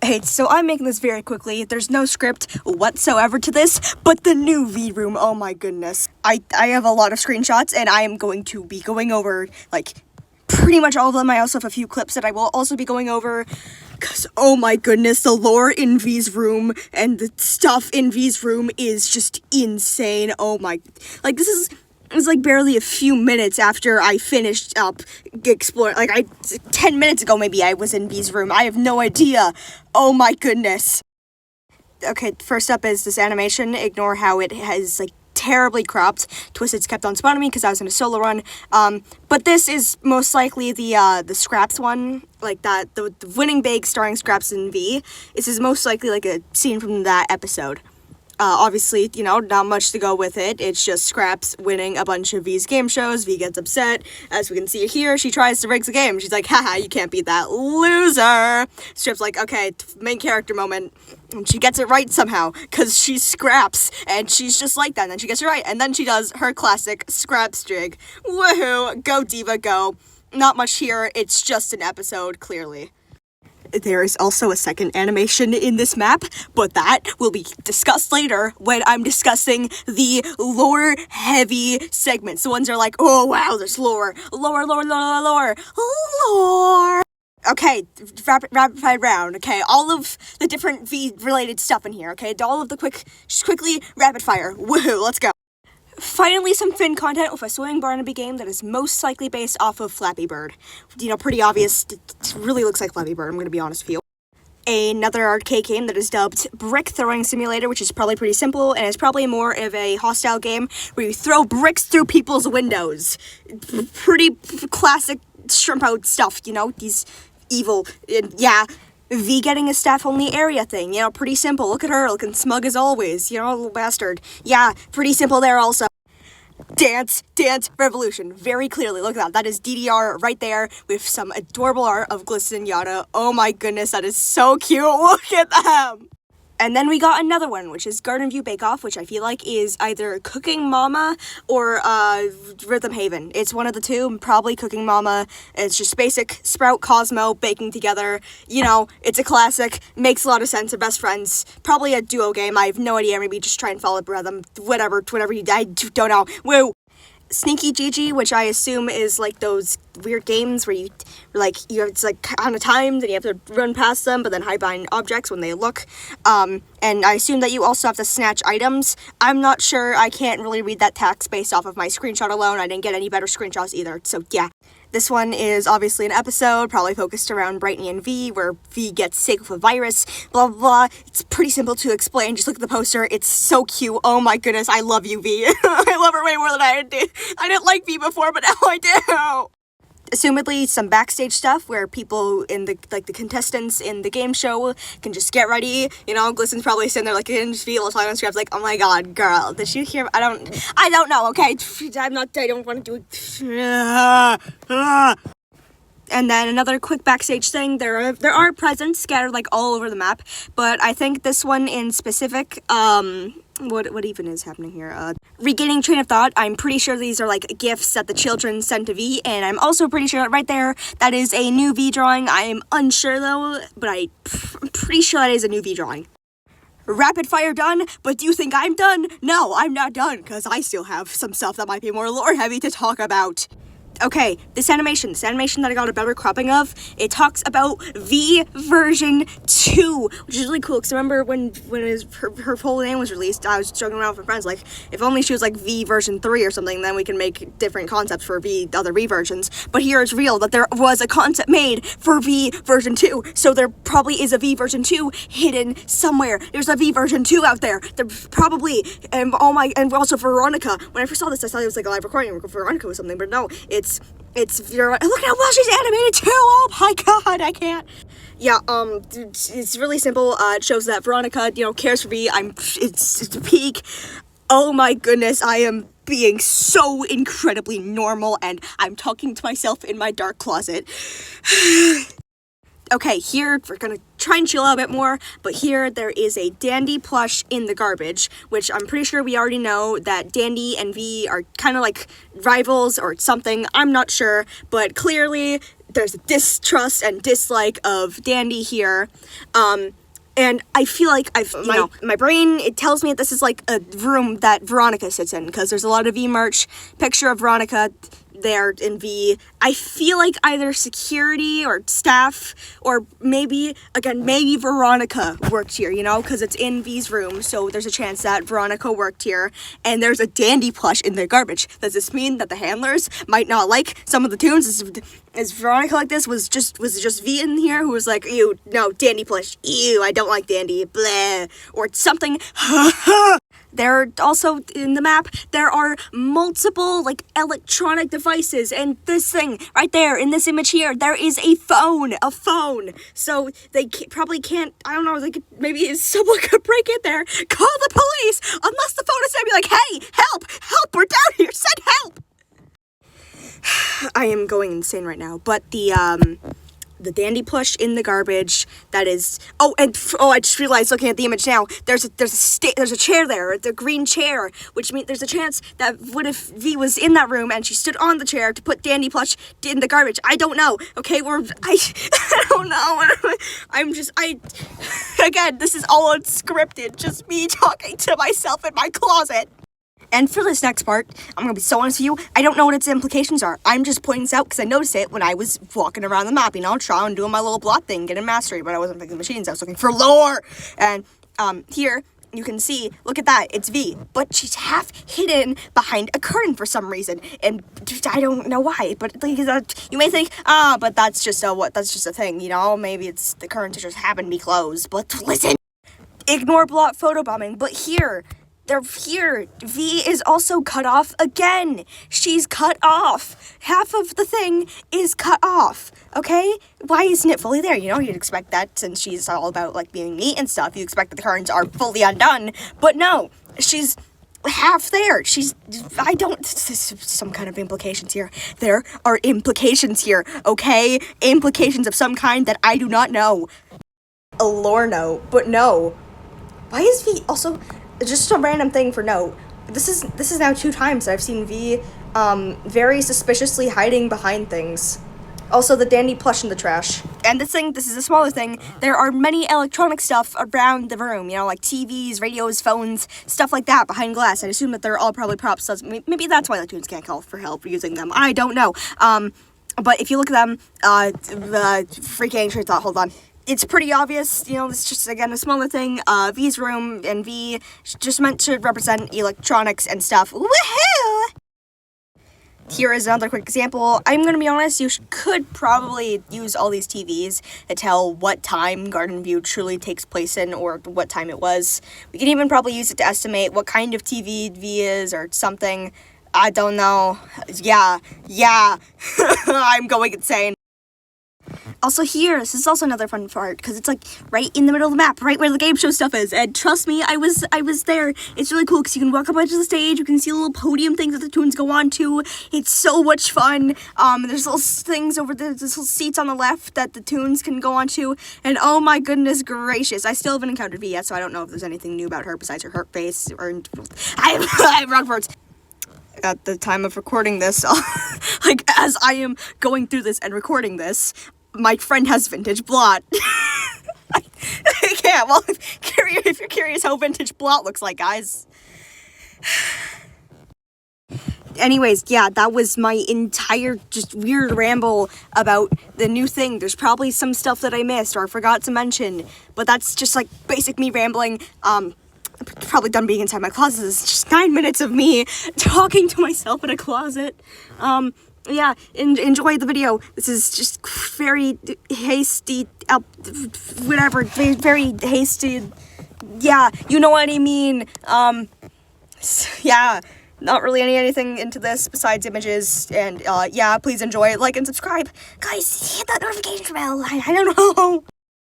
Hey, so I'm making this very quickly. There's no script whatsoever to this, but the new V room, oh my goodness. I have a lot of screenshots, and I am going to be going over, like, pretty much all of them. I also have a few clips that I will also be going over, because, oh my goodness, the lore in V's room and the stuff in V's room is just insane. Oh my, like, it was like barely a few minutes after I finished up exploring, 10 minutes ago maybe I was in V's room. I have no idea. Oh my goodness. Okay, first up is this animation. Ignore how it has, like, terribly cropped. Twisted's kept on spawning me because I was in a solo run. But this is most likely the Scraps one, like that, the winning big starring Scraps and V. This is most likely like a scene from that episode. Obviously, you know, not much to go with it. It's just Scraps winning a bunch of V's game shows. V gets upset. As we can see here, she tries to rig the game. She's like, haha, you can't beat that, loser. Scraps like, okay, main character moment. And she gets it right somehow, because she's Scraps, and she's just like that, and then she gets it right, and then she does her classic Scraps jig. Woohoo, go Diva, go. Not much here, it's just an episode, clearly. There is also a second animation in this map, but that will be discussed later when I'm discussing the lore-heavy segments. The ones that are like, oh wow, there's lore. Okay, rapid fire round, okay? All of the different V-related stuff in here, okay? All of the just quickly, rapid fire. Woohoo, let's go. Finally, some Finn content with a swimming Barnaby game that is most likely based off of Flappy Bird. You know, pretty obvious. It really looks like Flappy Bird, I'm gonna be honest with you. Another arcade game that is dubbed Brick Throwing Simulator, which is probably pretty simple, and it's probably more of a hostile game where you throw bricks through people's windows. Pretty classic shrimp out stuff, you know, these evil, yeah. V getting a staff-only area thing, you know, pretty simple. Look at her, looking smug as always, you know, little bastard. Yeah, pretty simple there also. Dance Revolution, very clearly, look at that. That is DDR right there with some adorable art of Glisten and Yada. Oh my goodness, that is so cute, look at them! And then we got another one, which is Garden View Bake Off, which I feel like is either Cooking Mama or Rhythm Haven. It's one of the two, probably Cooking Mama. It's just basic Sprout, Cosmo, baking together. You know, it's a classic, makes a lot of sense, they're best friends. Probably a duo game, I have no idea, maybe just try and follow Rhythm, whatever you, I don't know. Woo! Sneaky Gigi, which I assume is like those weird games where you have, it's like kind of timed and you have to run past them but then hide behind objects when they look. And I assume that you also have to snatch items. I'm not sure, I can't really read that text based off of my screenshot alone. I didn't get any better screenshots either, so yeah. This one is obviously an episode, probably focused around Brightney and V, where V gets sick with a virus, blah, blah, blah. It's pretty simple to explain. Just look at the poster. It's so cute. Oh my goodness, I love you, V. I love her way more than I did. I didn't like V before, but now I do. Assumedly, some backstage stuff where people in the contestants in the game show can just get ready. You know, Glisten's probably sitting there like in feel on Scraps like, oh my god, girl, did you hear? I don't know, okay? I don't want to do it. And then another quick backstage thing, there are presents scattered like all over the map, but I think this one in specific, what even is happening here? Regaining train of thought, I'm pretty sure these are like gifts that the children sent to V, and I'm also pretty sure right there, that is a new V drawing. I am unsure though, but I'm pretty sure that is a new V drawing. Rapid fire done, but do you think I'm done? No, I'm not done, because I still have some stuff that might be more lore heavy to talk about. Okay, this animation that I got a better cropping of, it talks about V version 2, which is really cool, because remember when her full name was released, I was joking around with my friends, like, if only she was like V version 3 or something, then we can make different concepts for other V versions. But here it's real that there was a concept made for V version 2, so there probably is a V version 2 hidden somewhere. There's a V version 2 out there. There probably, and also Veronica. When I first saw this, I thought it was like a live recording of Veronica or something, but no, it's look at how well she's animated too. Oh my god, I can't. Yeah, it's really simple. It shows that Veronica, you know, cares for me. It's the peak. Oh my goodness, I am being so incredibly normal, and I'm talking to myself in my dark closet. Okay, here, we're gonna try and chill out a bit more, but here there is a Dandy plush in the garbage, which I'm pretty sure we already know that Dandy and V are kind of like rivals or something, I'm not sure, but clearly there's a distrust and dislike of Dandy here, and I feel like my brain, it tells me that this is like a room that Veronica sits in, because there's a lot of V merch, picture of Veronica there in V. I feel like either security or staff, or maybe Veronica worked here, because it's in V's room, so there's a chance that Veronica worked here, and there's a Dandy plush in the garbage. Does this mean that the handlers might not like some of the tunes? Is Veronica like this? Was it just V in here who was like, ew, no, Dandy plush, ew, I don't like Dandy, blah, or something? There are also, in the map, there are multiple, like, electronic devices, and this thing, right there, in this image here, there is a phone, so they probably can't, I don't know, maybe someone could break in there, call the police, unless the phone is there, be like, hey, help, we're down here, send help! I am going insane right now, but the Dandy plush in the garbage, that is, I just realized looking at the image now, there's a chair there, the green chair, which means there's a chance that what if V was in that room and she stood on the chair to put Dandy plush in the garbage? I don't know, okay, I don't know, again, this is all unscripted, just me talking to myself in my closet. And for this next part, I'm going to be so honest with you, I don't know what its implications are. I'm just pointing this out because I noticed it when I was walking around the map, trying and doing my little blot thing, getting mastery, but I wasn't picking machines, I was looking for lore! And, here, you can see, look at that, it's V, but she's half hidden behind a curtain for some reason, and I don't know why, but you may think, but that's just a thing, maybe it's the curtains just happen to be closed, but listen! Ignore blot photobombing, but here, V is also cut off again. She's cut off. Half of the thing is cut off, okay? Why isn't it fully there? You'd expect that since she's all about, being neat and stuff. You expect that the curtains are fully undone. But no, she's half there. Some kind of implications here. There are implications here, okay? Implications of some kind that I do not know. A lore note, but no. Why is V also... Just a random thing for note. This is now 2 times that I've seen V very suspiciously hiding behind things. Also, the Dandy plush in the trash. And this is a smaller thing. There are many electronic stuff around the room, like TVs, radios, phones, stuff like that behind glass. I assume that they're all probably props. So maybe that's why the tunes can't call for help using them. I don't know. But if you look at them, freaking sure thought, hold on. It's pretty obvious, it's just, again, a smaller thing. V's room and V just meant to represent electronics and stuff. Woohoo! Here is another quick example. I'm going to be honest, you could probably use all these TVs to tell what time Garden View truly takes place in, or what time it was. We can even probably use it to estimate what kind of TV V is, or something. I don't know. Yeah. I'm going insane. Also here, this is also another fun part, because it's right in the middle of the map, right where the game show stuff is, and trust me, I was there. It's really cool, because you can walk up onto the stage, you can see little podium things that the tunes go on to. It's so much fun. There's little things over there, there's little seats on the left that the tunes can go on to, and oh my goodness gracious, I still haven't encountered V yet, so I don't know if there's anything new about her besides her hurt face, or... I have wrong words. At the time of recording this, as I am going through this and recording this, my friend has vintage blot. I can't. Well, if you're curious how vintage blot looks like, guys. Anyways, yeah, that was my entire just weird ramble about the new thing. There's probably some stuff that I missed or I forgot to mention, but that's just basic me rambling. I'm probably done being inside my closet. It's just 9 minutes of me talking to myself in a closet. Yeah, enjoy the video. This is just very hasty, whatever, very hasty, yeah, you know what I mean, yeah, not really anything into this besides images, and, yeah, please enjoy, like, and subscribe. Guys, hit that notification bell, I don't know.